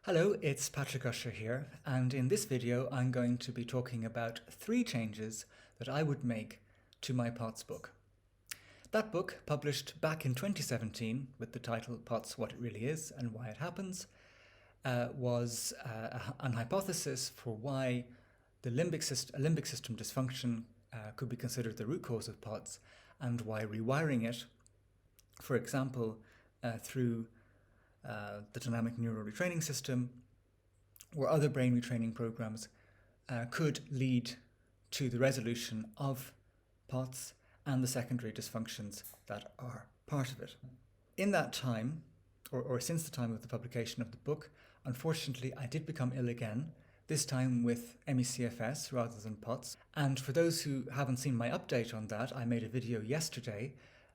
Hello, it's Patrick Usher here, and in this video I'm going to be talking about 3 changes that I would make to my POTS book. That book, published back in 2017 with the title POTS What It Really Is and Why It Happens, was an hypothesis for why the limbic system dysfunction could be considered the root cause of POTS, and why rewiring it, for example, through the dynamic neural retraining system or other brain retraining programs could lead to the resolution of POTS and the secondary dysfunctions that are part of it. In that time, or since the time of the publication of the book, unfortunately I did become ill again, this time with ME-CFS rather than POTS. And for those who haven't seen my update on that, I made a video yesterday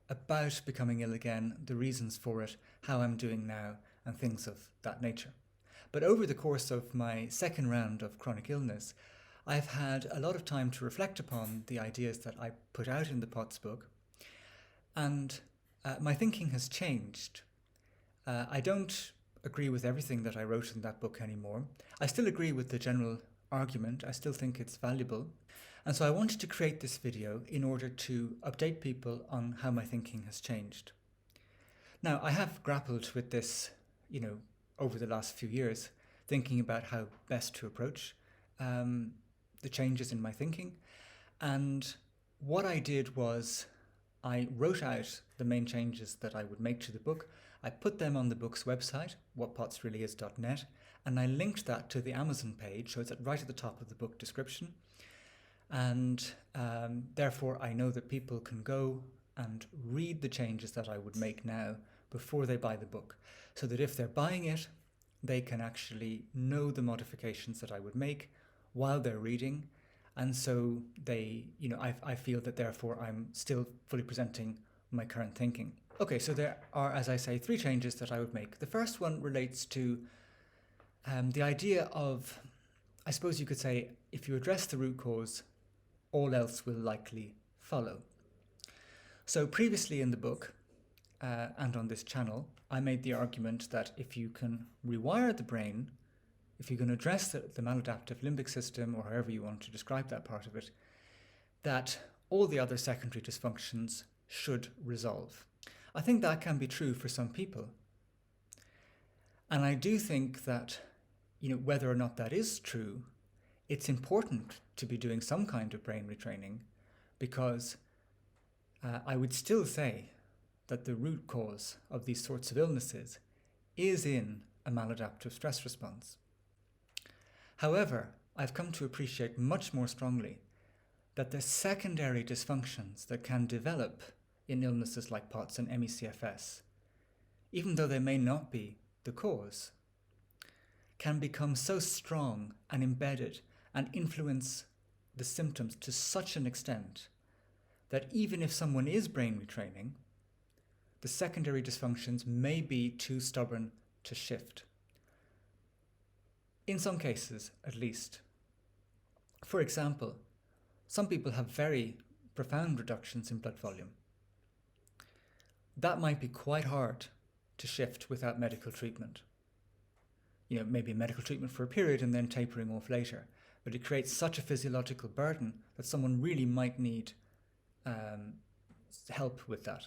about becoming ill again, the reasons for it, how I'm doing now, and things of that nature. But over the course of my second round of chronic illness, I've had a lot of time to reflect upon the ideas that I put out in the POTS book, and my thinking has changed. I don't agree with everything that I wrote in that book anymore. I still agree with the general argument. I still think it's valuable. And so I wanted to create this video in order to update people on how my thinking has changed. Now, I have grappled with this, over the last few years, thinking about how best to approach the changes in my thinking. And what I did was I wrote out the main changes that I would make to the book. I put them on the book's website, whatpotsreallyis.net, and I linked that to the Amazon page, so it's right at the top of the book description. And therefore I know that people can go and read the changes that I would make now before they buy the book, so that if they're buying it, they can actually know the modifications that I would make while they're reading. And so I feel that therefore I'm still fully presenting my current thinking. Okay, so there are, as I say, 3 changes that I would make. The first one relates to the idea of, I suppose you could say, if you address the root cause, all else will likely follow. So previously in the book and on this channel, I made the argument that if you can rewire the brain, if you can address the maladaptive limbic system, or however you want to describe that part of it, that all the other secondary dysfunctions should resolve. I think that can be true for some people. And I do think that, whether or not that is true, it's important to be doing some kind of brain retraining, because I would still say that the root cause of these sorts of illnesses is in a maladaptive stress response. However, I've come to appreciate much more strongly that the secondary dysfunctions that can develop in illnesses like POTS and ME-CFS, even though they may not be the cause, can become so strong and embedded and influence the symptoms to such an extent that even if someone is brain retraining, the secondary dysfunctions may be too stubborn to shift. In some cases, at least. For example, some people have very profound reductions in blood volume. That might be quite hard to shift without medical treatment. Maybe medical treatment for a period and then tapering off later. But it creates such a physiological burden that someone really might need help with that.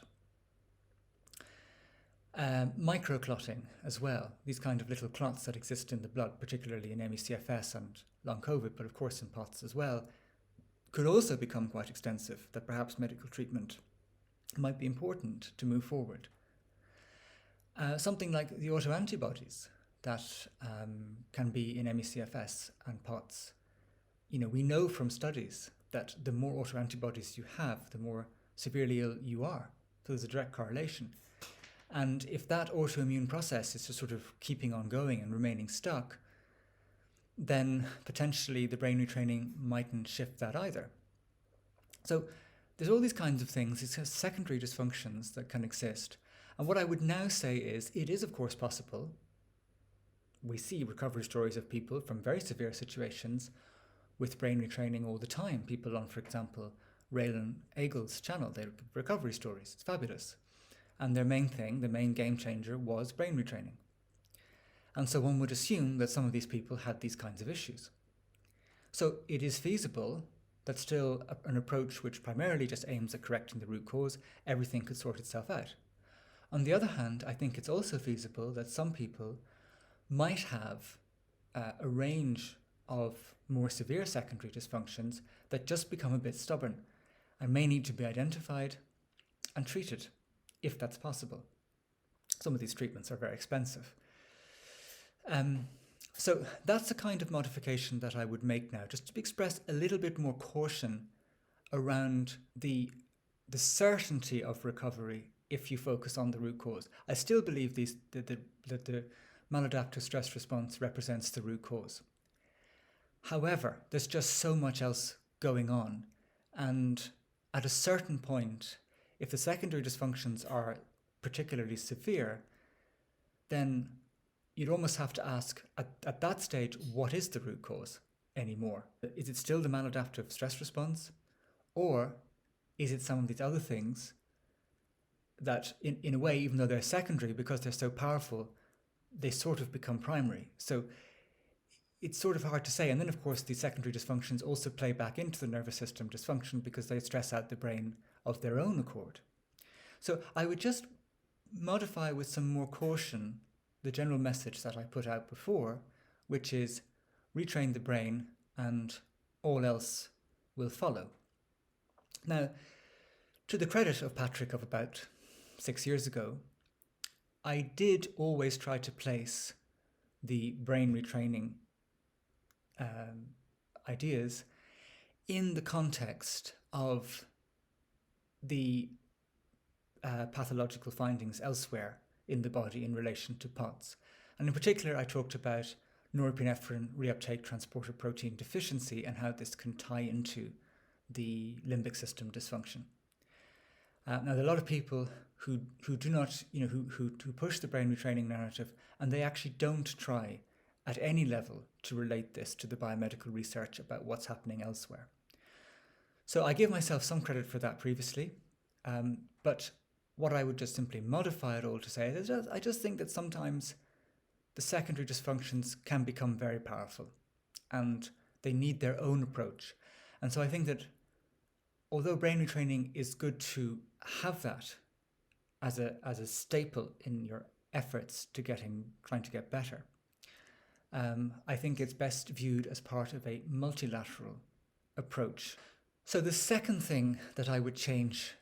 Microclotting as well, these kind of little clots that exist in the blood, particularly in ME-CFS and long COVID, but of course in POTS as well, could also become quite extensive, that perhaps medical treatment might be important to move forward. Something like the autoantibodies that can be in ME-CFS and POTS. We know from studies that the more autoantibodies you have, the more severely ill you are. So there's a direct correlation. And if that autoimmune process is just sort of keeping on going and remaining stuck, then potentially the brain retraining mightn't shift that either. So there's all these kinds of things, these secondary dysfunctions that can exist. And what I would now say is, it is of course possible. We see recovery stories of people from very severe situations with brain retraining all the time. People on, for example, Raylan Eagle's channel, they give recovery stories. It's fabulous. And their main thing, the main game changer, was brain retraining. And so one would assume that some of these people had these kinds of issues. So it is feasible that still an approach which primarily just aims at correcting the root cause, everything could sort itself out. On the other hand, I think it's also feasible that some people might have a range of more severe secondary dysfunctions that just become a bit stubborn and may need to be identified and treated, if that's possible. Some of these treatments are very expensive. So that's the kind of modification that I would make now, just to express a little bit more caution around the certainty of recovery if you focus on the root cause. I still believe that the maladaptive stress response represents the root cause. However, there's just so much else going on, and at a certain point, if the secondary dysfunctions are particularly severe, then you'd almost have to ask, at that stage, what is the root cause anymore? Is it still the maladaptive stress response? Or is it some of these other things that, in a way, even though they're secondary, because they're so powerful, they sort of become primary? So it's sort of hard to say. And then, of course, these secondary dysfunctions also play back into the nervous system dysfunction because they stress out the brain of their own accord. So I would just modify with some more caution the general message that I put out before, which is retrain the brain and all else will follow. Now, to the credit of Patrick of about 6 years ago, I did always try to place the brain retraining ideas in the context of the pathological findings elsewhere in the body in relation to POTS. And in particular, I talked about norepinephrine reuptake transporter protein deficiency and how this can tie into the limbic system dysfunction. Now, there are a lot of people who do not, who push the brain retraining narrative, and they actually don't try at any level to relate this to the biomedical research about what's happening elsewhere. So I give myself some credit for that previously, but what I would just simply modify it all to say is I just think that sometimes the secondary dysfunctions can become very powerful and they need their own approach. And so I think that although brain retraining is good to have that as a staple in your efforts to trying to get better, I think it's best viewed as part of a multilateral approach. So the second thing that I would change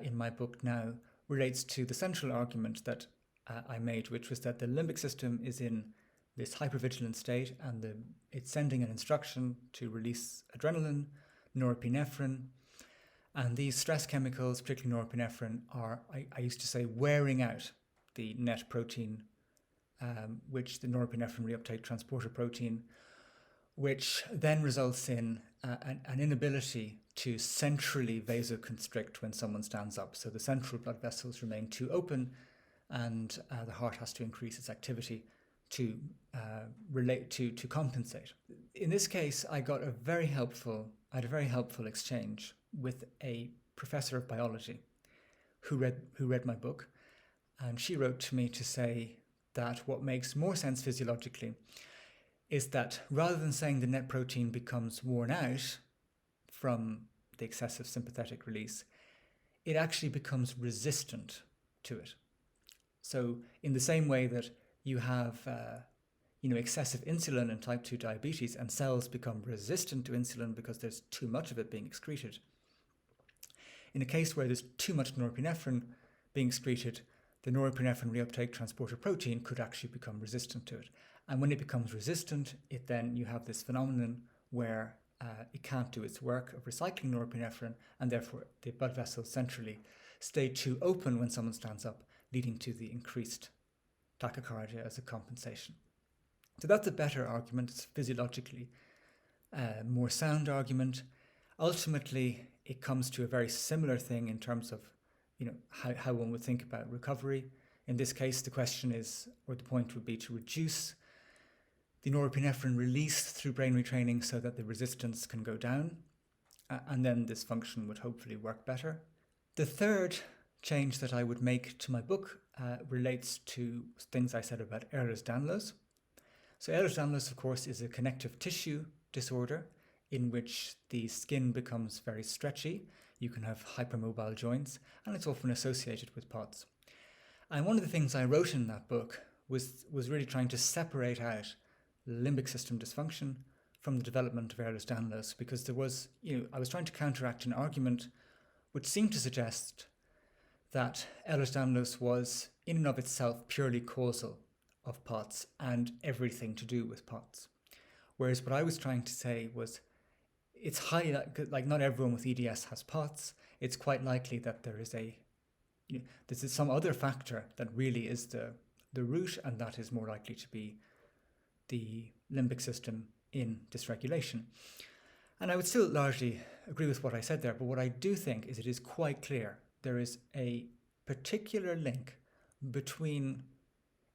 in my book now relates to the central argument that I made, which was that the limbic system is in this hypervigilant state and it's sending an instruction to release adrenaline, norepinephrine, and these stress chemicals, particularly norepinephrine, are, I used to say, wearing out the net protein, which the norepinephrine reuptake transporter protein, which then results in an inability to centrally vasoconstrict when someone stands up. So the central blood vessels remain too open and the heart has to increase its activity to compensate. In this case, I had a very helpful exchange with a professor of biology who read my book, and she wrote to me to say that what makes more sense physiologically is that rather than saying the net protein becomes worn out from the excessive sympathetic release, it actually becomes resistant to it. So in the same way that you have excessive insulin in type 2 diabetes and cells become resistant to insulin because there's too much of it being excreted, in a case where there's too much norepinephrine being excreted, the norepinephrine reuptake transporter protein could actually become resistant to it. And when it becomes resistant, you have this phenomenon where it can't do its work of recycling norepinephrine, and therefore the blood vessels centrally stay too open when someone stands up, leading to the increased tachycardia as a compensation. So that's a better argument. It's physiologically more sound argument. Ultimately, it comes to a very similar thing in terms of how one would think about recovery. In this case, the question is, or the point would be, to reduce the norepinephrine release through brain retraining so that the resistance can go down, and then this function would hopefully work better. The third change that I would make to my book relates to things I said about Ehlers-Danlos. So Ehlers-Danlos, of course, is a connective tissue disorder in which the skin becomes very stretchy. You can have hypermobile joints, and it's often associated with POTS. And one of the things I wrote in that book was really trying to separate out limbic system dysfunction from the development of Ehlers-Danlos, because there was, I was trying to counteract an argument which seemed to suggest that Ehlers-Danlos was in and of itself purely causal of POTS and everything to do with POTS. Whereas what I was trying to say was it's highly like not everyone with EDS has POTS. It's quite likely that there is there's some other factor that really is the root, and that is more likely to be the limbic system in dysregulation. And I would still largely agree with what I said there, but what I do think is it is quite clear there is a particular link between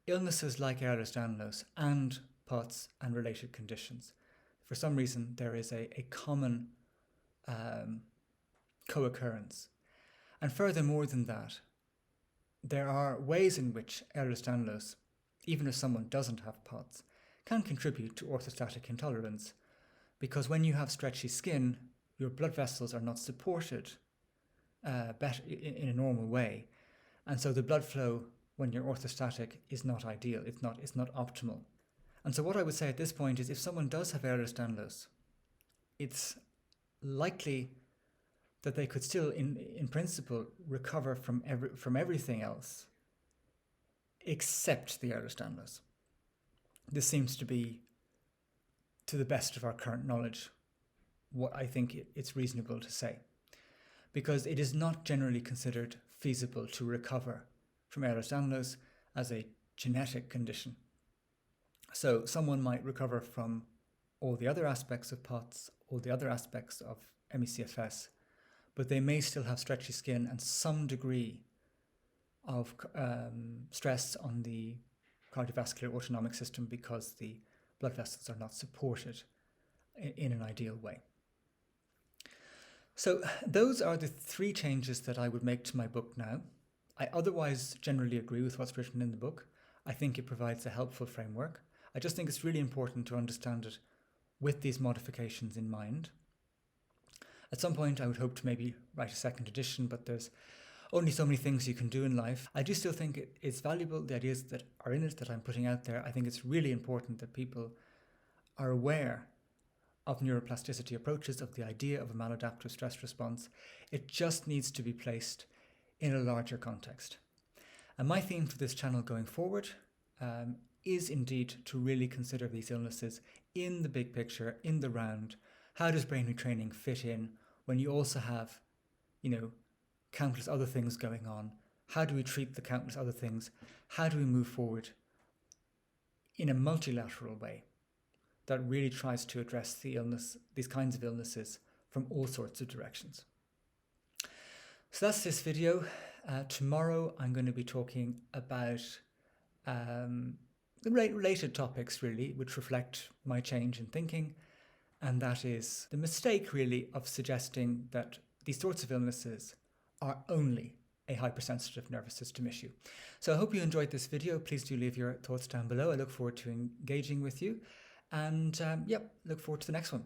illnesses like Ehlers-Danlos and POTS and related conditions. For some reason, there is a common co-occurrence. And furthermore than that, there are ways in which Ehlers-Danlos, even if someone doesn't have POTS, can contribute to orthostatic intolerance, because when you have stretchy skin, your blood vessels are not supported better in a normal way, and so the blood flow when you're orthostatic is not ideal. It's not optimal. And so what I would say at this point is, if someone does have Ehlers-Danlos, it's likely that they could still, in principle, recover from everything else except the Ehlers-Danlos. This seems to be, to the best of our current knowledge, what I think it's reasonable to say, because it is not generally considered feasible to recover from Ehlers-Danlos as a genetic condition. So someone might recover from all the other aspects of POTS, all the other aspects of ME-CFS, but they may still have stretchy skin and some degree of stress on the cardiovascular autonomic system because the blood vessels are not supported in an ideal way. So those are the three changes that I would make to my book now. I otherwise generally agree with what's written in the book. I think it provides a helpful framework. I just think it's really important to understand it with these modifications in mind. At some point, I would hope to maybe write a second edition, but there's only so many things you can do in life. I do still think it's valuable, the ideas that are in it that I'm putting out there. I think it's really important that people are aware of neuroplasticity approaches, of the idea of a maladaptive stress response. It just needs to be placed in a larger context. And my theme for this channel going forward is indeed to really consider these illnesses in the big picture, in the round. How does brain retraining fit in when you also have, countless other things going on? How do we treat the countless other things? How do we move forward in a multilateral way that really tries to address these kinds of illnesses from all sorts of directions? So that's this video. Tomorrow I'm going to be talking about related topics really, which reflect my change in thinking, and that is the mistake really of suggesting that these sorts of illnesses are only a hypersensitive nervous system issue. So I hope you enjoyed this video. Please do leave your thoughts down below. I look forward to engaging with you, and look forward to the next one.